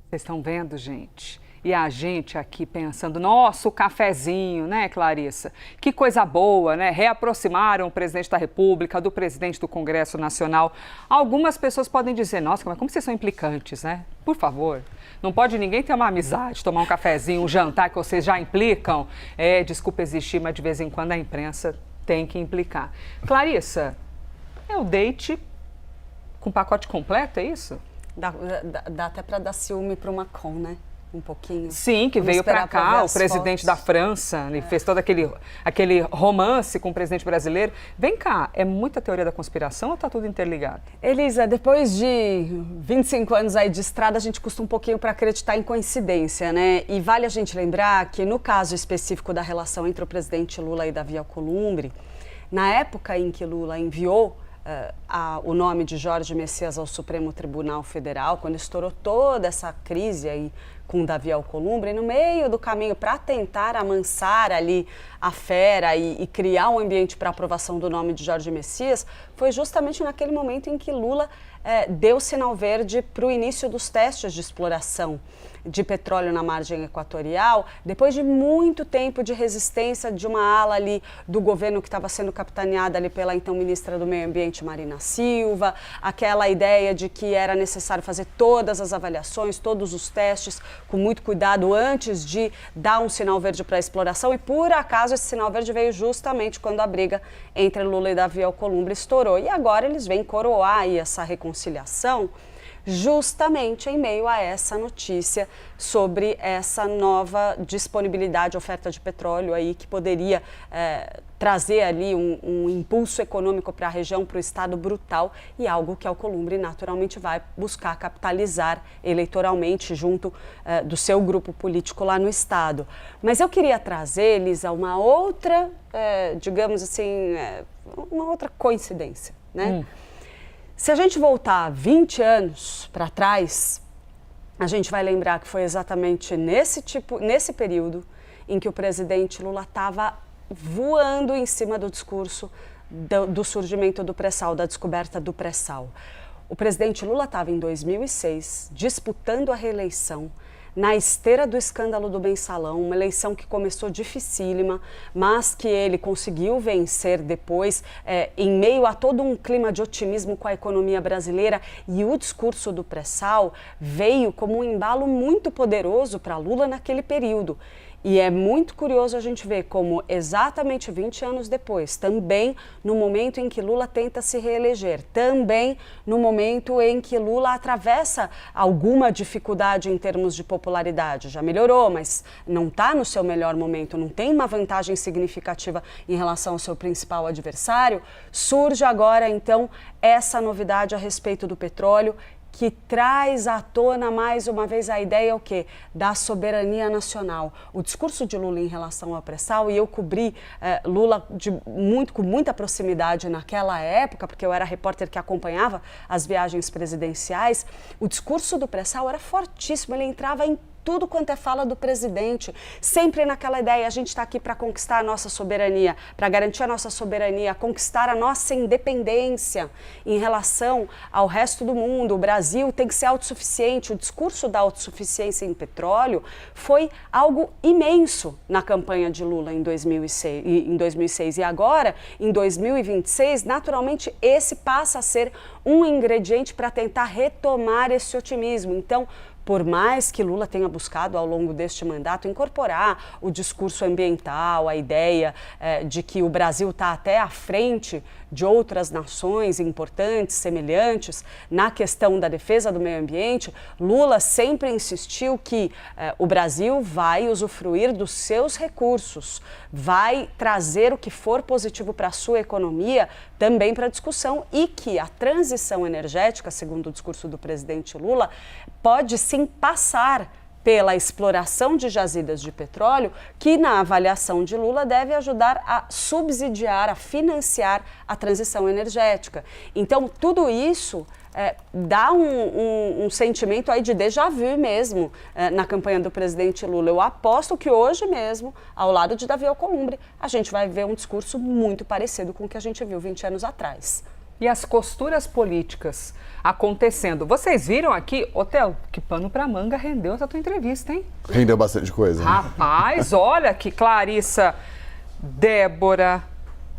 Vocês estão vendo, gente? E a gente aqui pensando, nossa, o cafezinho, né, Clarissa? Que coisa boa, né? Reaproximaram o presidente da República do presidente do Congresso Nacional. Algumas pessoas podem dizer, nossa, mas como vocês são implicantes, né? Por favor, não pode ninguém ter uma amizade, tomar um cafezinho, um jantar que vocês já implicam. Desculpa existir, mas de vez em quando a imprensa tem que implicar. Clarissa, é o date com pacote completo, é isso? Dá até para dar ciúme para o Macron, né? Um pouquinho. Sim, que veio para cá, o presidente da França, ele fez todo aquele romance com o presidente brasileiro. Vem cá, é muita teoria da conspiração ou está tudo interligado? Elisa, depois de 25 anos aí de estrada, a gente custa um pouquinho para acreditar em coincidência, né? E vale a gente lembrar que no caso específico da relação entre o presidente Lula e Davi Alcolumbre, na época em que Lula enviou o nome de Jorge Messias ao Supremo Tribunal Federal, quando estourou toda essa crise aí com Davi Alcolumbre, no meio do caminho para tentar amansar ali a fera e criar um ambiente para aprovação do nome de Jorge Messias, foi justamente naquele momento em que Lula deu sinal verde para o início dos testes de exploração de petróleo na margem equatorial, depois de muito tempo de resistência de uma ala ali do governo que estava sendo capitaneada ali pela então ministra do Meio Ambiente, Marina Silva, aquela ideia de que era necessário fazer todas as avaliações, todos os testes, com muito cuidado antes de dar um sinal verde para a exploração, e por acaso esse sinal verde veio justamente quando a briga entre Lula e Davi Alcolumbre estourou. E agora eles vêm coroar aí essa reconciliação justamente em meio a essa notícia sobre essa nova disponibilidade, oferta de petróleo aí que poderia trazer ali um impulso econômico para a região, para o estado brutal, e algo que Alcolumbre naturalmente vai buscar capitalizar eleitoralmente junto do seu grupo político lá no estado. Mas eu queria trazer, Elisa, uma outra, digamos assim, uma outra coincidência, né? Se a gente voltar 20 anos para trás, a gente vai lembrar que foi exatamente nesse período em que o presidente Lula estava voando em cima do discurso do surgimento do pré-sal, da descoberta do pré-sal. O presidente Lula estava em 2006 disputando a reeleição na esteira do escândalo do Mensalão, uma eleição que começou dificílima, mas que ele conseguiu vencer depois, em meio a todo um clima de otimismo com a economia brasileira, e o discurso do pré-sal veio como um embalo muito poderoso para Lula naquele período. E é muito curioso a gente ver como exatamente 20 anos depois, também no momento em que Lula tenta se reeleger, também no momento em que Lula atravessa alguma dificuldade em termos de popularidade, já melhorou, mas não está no seu melhor momento, não tem uma vantagem significativa em relação ao seu principal adversário, surge agora então essa novidade a respeito do petróleo, que traz à tona mais uma vez a ideia o quê? Da soberania nacional. O discurso de Lula em relação ao pré-sal, e eu cobri Lula com muita proximidade naquela época, porque eu era repórter que acompanhava as viagens presidenciais, o discurso do pré-sal era fortíssimo, ele entrava em tudo quanto é fala do presidente, sempre naquela ideia, a gente está aqui para conquistar a nossa soberania, para garantir a nossa soberania, conquistar a nossa independência em relação ao resto do mundo. O Brasil tem que ser autossuficiente. O discurso da autossuficiência em petróleo foi algo imenso na campanha de Lula em 2006. E agora, em 2026, naturalmente, esse passa a ser um ingrediente para tentar retomar esse otimismo. Então, por mais que Lula tenha buscado ao longo deste mandato incorporar o discurso ambiental, a ideia de que o Brasil está até à frente de outras nações importantes, semelhantes, na questão da defesa do meio ambiente, Lula sempre insistiu que o Brasil vai usufruir dos seus recursos, vai trazer o que for positivo para a sua economia também para a discussão, e que a transição energética, segundo o discurso do presidente Lula, pode sim passar pela exploração de jazidas de petróleo, que na avaliação de Lula deve ajudar a subsidiar, a financiar a transição energética. Então, tudo isso dá um sentimento aí de déjà vu mesmo na campanha do presidente Lula. Eu aposto que hoje mesmo, ao lado de Davi Alcolumbre, a gente vai ver um discurso muito parecido com o que a gente viu 20 anos atrás. e as costuras políticas acontecendo. Vocês viram aqui, Theo, que pano pra manga rendeu essa tua entrevista, hein? Rendeu bastante coisa. Né? Rapaz, olha que Clarissa, Débora,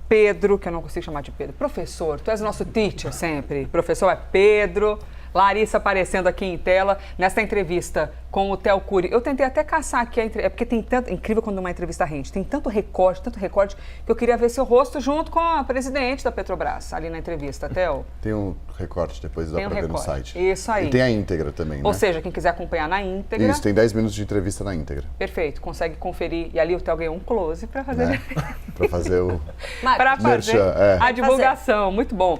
Pedro, que eu não consigo chamar de Pedro, professor, tu és nosso teacher sempre, professor é Pedro, Larissa aparecendo aqui em tela, nessa entrevista com o Theo Cury. Eu tentei até caçar aqui, é porque tem tanto, é incrível quando uma entrevista rende, tem tanto recorte, que eu queria ver seu rosto junto com a presidente da Petrobras, ali na entrevista, Theo. Tem um recorte, depois dá pra ver no site. Isso aí. E tem a íntegra também, né? Ou seja, quem quiser acompanhar na íntegra... Isso, tem 10 minutos de entrevista na íntegra. Perfeito, consegue conferir. E ali o Theo ganhou um close para fazer... Para fazer o... Para fazer merchan, a divulgação, muito bom.